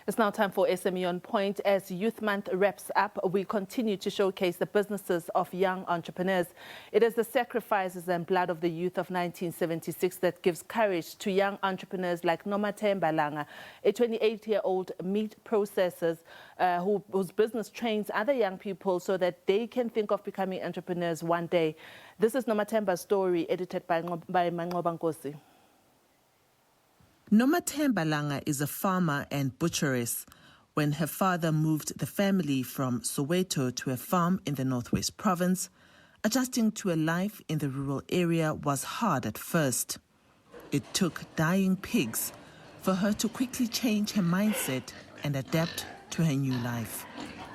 It's now time for SME On Point. As Youth Month wraps up, we continue to showcase the businesses of young entrepreneurs. It is the sacrifices and blood of the youth of 1976 that gives courage to young entrepreneurs like Nomathemba Langa, a 28-year-old meat processor whose business trains other young people so that they can think of becoming entrepreneurs one day. This is Nomathemba's story, edited by Manqoba Nkosi. Nomathemba Langa is a farmer and butcheress. When her father moved the family from Soweto to a farm in the Northwest Province, adjusting to a life in the rural area was hard at first. It took dying pigs for her to quickly change her mindset and adapt to her new life.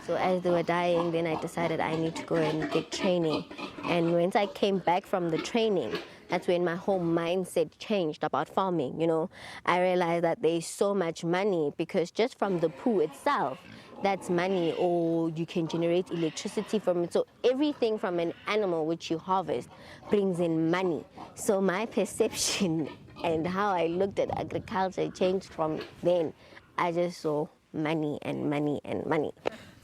So as they were dying, then I decided I need to go and get training. And once I came back from the training, that's when my whole mindset changed about farming, I realized that there's so much money because just from the poo itself, that's money, or you can generate electricity from it. So everything from an animal which you harvest brings in money. So my perception and how I looked at agriculture changed from then. I just saw money and money and money.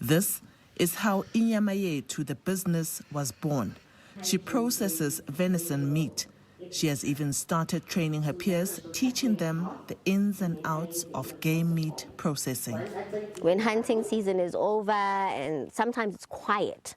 This is how Inyama Setho, the business, was born. She processes venison meat. She has even started training her peers, teaching them the ins and outs of game meat processing. When hunting season is over and sometimes it's quiet.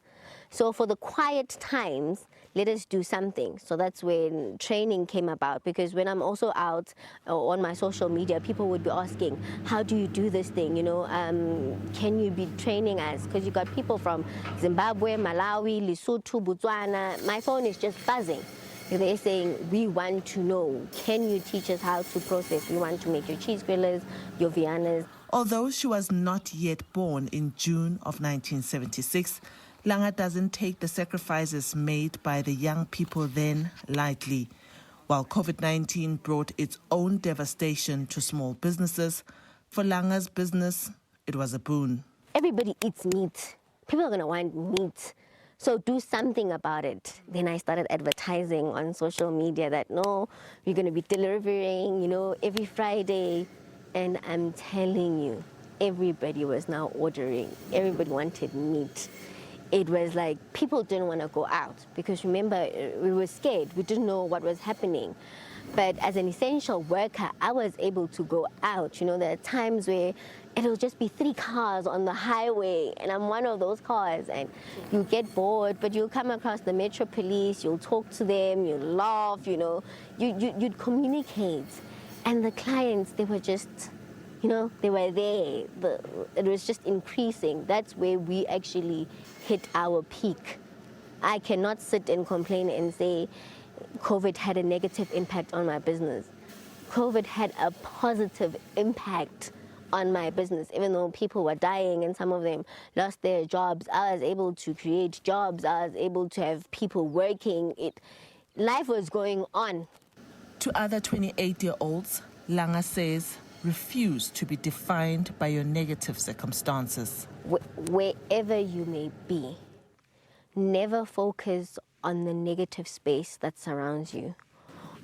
So for the quiet times, let us do something. So that's when training came about, because when I'm also out on my social media, people would be asking, how do you do this thing? Can you be training us? Because you got people from Zimbabwe, Malawi, Lesotho, Botswana. My phone is just buzzing. They're saying, we want to know, can you teach us how to process? We want to make your cheese grillers, your Viennas. Although she was not yet born in June of 1976, Langa doesn't take the sacrifices made by the young people then lightly. While COVID-19 brought its own devastation to small businesses, for Langa's business, it was a boon. Everybody eats meat. People are going to want meat. So do something about it. Then I started advertising on social media that, no, we're going to be delivering, every Friday. And I'm telling you, everybody was now ordering. Everybody wanted meat. It was like people didn't want to go out because, remember, we were scared. We didn't know what was happening. But as an essential worker, I was able to go out. There are times where it'll just be 3 cars on the highway, and I'm one of those cars, and you get bored, but you'll come across the Metro Police, you'll talk to them, you'll laugh, you'd communicate. And the clients, they were just, they were there. It was just increasing. That's where we actually hit our peak. I cannot sit and complain and say COVID had a negative impact on my business. COVID had a positive impact on my business. Even though people were dying and some of them lost their jobs, I was able to create jobs. I was able to have people working. Life was going on. To other 28-year-olds, Langa says, refuse to be defined by your negative circumstances. Wherever you may be, never focus on the negative space that surrounds you.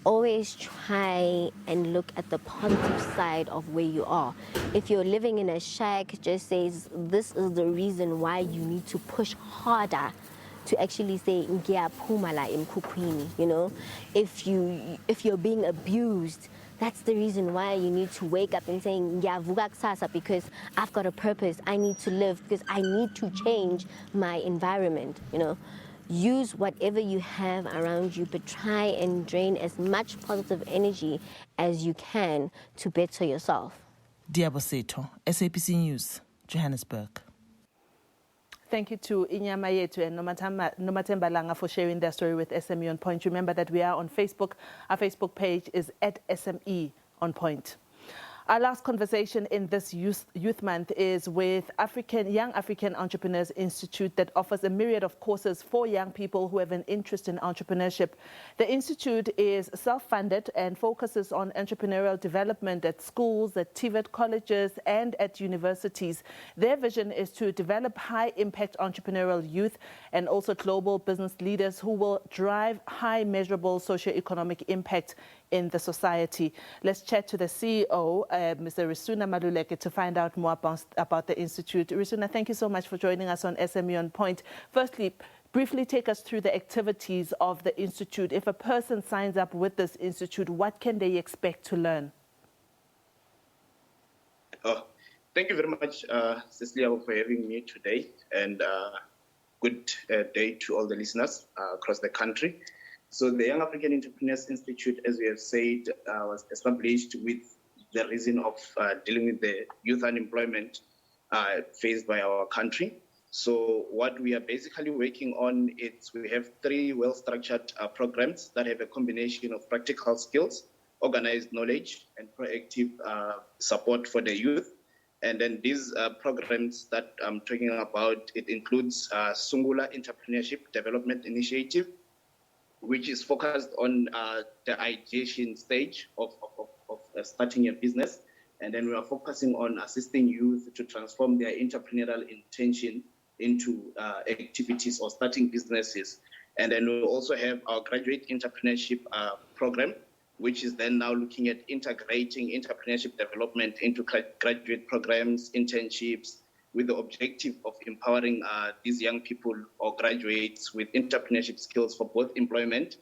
Always try and look at the positive side of where you are. If you're living in a shack, just says this is the reason why you need to push harder to actually say ngiyaphumala emkhukhwini, If you're being abused, that's the reason why you need to wake up and saying ngiyavuka kusasa, because I've got a purpose. I need to live because I need to change my environment, Use whatever you have around you, but try and drain as much positive energy as you can to better yourself. Liabo Setho, SABC News, Johannesburg. Thank you to Inyama Setho and Nomathemba Langa for sharing their story with SME On Point. Remember that we are on Facebook. Our Facebook page is @SME On Point. Our last conversation in this Youth Month is with Young African Entrepreneurs Institute that offers a myriad of courses for young people who have an interest in entrepreneurship. The institute is self-funded and focuses on entrepreneurial development at schools, at TVET colleges, and at universities. Their vision is to develop high-impact entrepreneurial youth and also global business leaders who will drive high measurable socio-economic impact in the society. Let's chat to the CEO, Mr. Risuna Maluleke, to find out more about the Institute. Risuna, thank you so much for joining us on SME On Point. Firstly, briefly take us through the activities of the Institute. If a person signs up with this Institute, what can they expect to learn? Thank you very much, Cecilia, for having me today, and good day to all the listeners across the country. So the Young African Entrepreneurs Institute, as we have said, was established with the reason of dealing with the youth unemployment faced by our country. So what we are basically working on is we have 3 well-structured programs that have a combination of practical skills, organized knowledge, and proactive support for the youth. And then these programs that I'm talking about, it includes Sungula Entrepreneurship Development Initiative, which is focused on the ideation stage of starting a business. And then we are focusing on assisting youth to transform their entrepreneurial intention into activities or starting businesses. And then we also have our graduate entrepreneurship program, which is then now looking at integrating entrepreneurship development into graduate programs, internships, with the objective of empowering these young people or graduates with entrepreneurship skills for both employment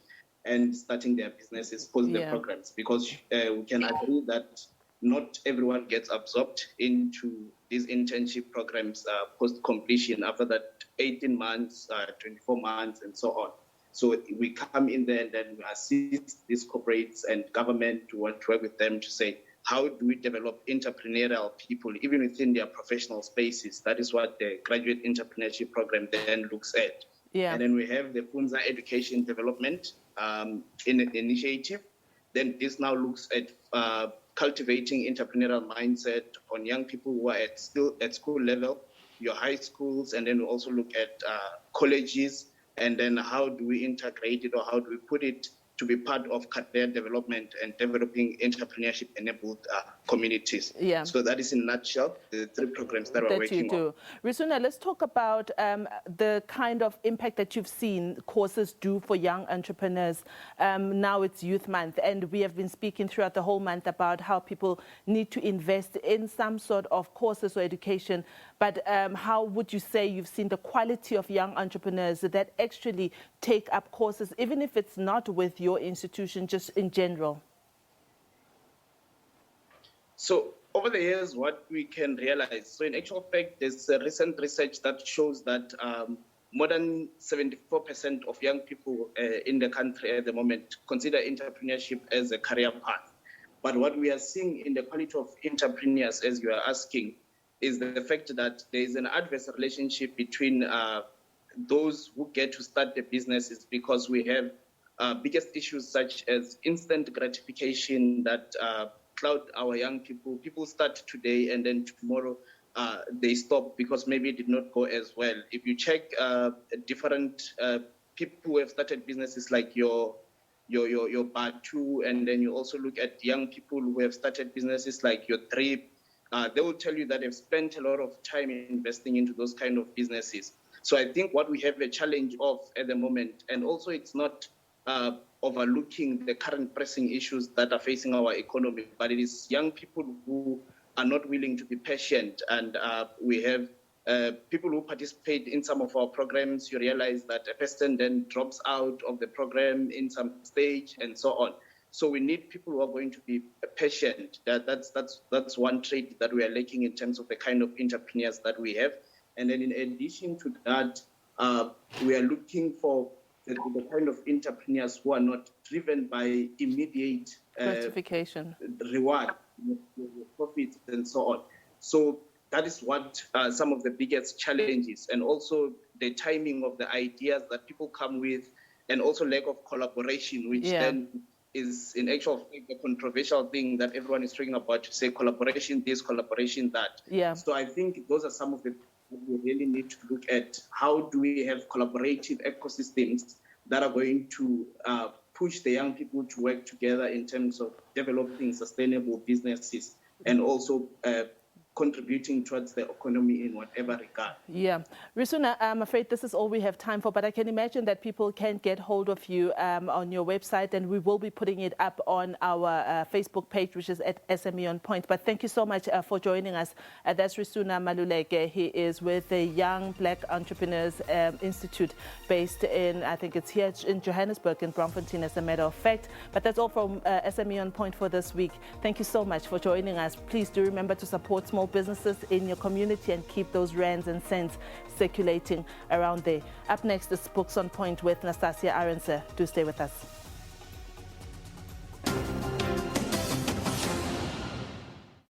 and starting their businesses post the programs. Because we can agree that not everyone gets absorbed into these internship programs post completion after that 18 months, 24 months, and so on. So we come in there and then we assist these corporates and government to work with them to say, how do we develop entrepreneurial people even within their professional spaces? That is what the graduate entrepreneurship program then looks at. Yeah. And then we have the Funza Education Development initiative. Then this now looks at cultivating entrepreneurial mindset on young people who are at school level, your high schools, and then we also look at colleges. And then how do we integrate it or how do we put it to be part of career development and developing entrepreneurship-enabled communities. Yeah. So that is in a nutshell the 3 programs that we're working on. Risuna, let's talk about the kind of impact that you've seen courses do for young entrepreneurs. Now it's Youth Month, and we have been speaking throughout the whole month about how people need to invest in some sort of courses or education. But how would you say you've seen the quality of young entrepreneurs that actually take up courses, even if it's not with your institution, just in general? So over the years, what we can realize, so in actual fact, there's a recent research that shows that more than 74% of young people in the country at the moment consider entrepreneurship as a career path. But what we are seeing in the quality of entrepreneurs, as you are asking, is the fact that there is an adverse relationship between those who get to start the businesses, because we have biggest issues such as instant gratification that cloud our young people. People start today and then tomorrow they stop because maybe it did not go as well. If you check different people who have started businesses like your Batu, and then you also look at young people who have started businesses like your Trip, they will tell you that they've spent a lot of time investing into those kind of businesses. So I think what we have a challenge of at the moment, and also it's not overlooking the current pressing issues that are facing our economy, but it is young people who are not willing to be patient. And we have people who participate in some of our programs. You realize that a person then drops out of the program in some stage and so on. So we need people who are going to be patient. That's one trait that we are lacking in terms of the kind of entrepreneurs that we have. And then in addition to that, we are looking for the kind of entrepreneurs who are not driven by immediate gratification, reward, profits, and so on. So that is what some of the biggest challenges, and also the timing of the ideas that people come with, and also lack of collaboration, which then is in actual fact a controversial thing that everyone is talking about, to say collaboration this, collaboration that. Yeah. So I think those are some of the we really need to look at. How do we have collaborative ecosystems that are going to push the young people to work together in terms of developing sustainable businesses, and also contributing towards the economy in whatever regard. Yeah. Risuna, I'm afraid this is all we have time for, but I can imagine that people can get hold of you on your website, and we will be putting it up on our Facebook page, which is at SME on Point. But thank you so much for joining us. That's Risuna Maluleke. He is with the Young Black Entrepreneurs Institute based in, I think it's here in Johannesburg, in Braamfontein, as a matter of fact. But that's all from SME on Point for this week. Thank you so much for joining us. Please do remember to support small businesses in your community and keep those rands and cents circulating around there. Up next is Books on Point with Nastasia Aronser. Do stay with us.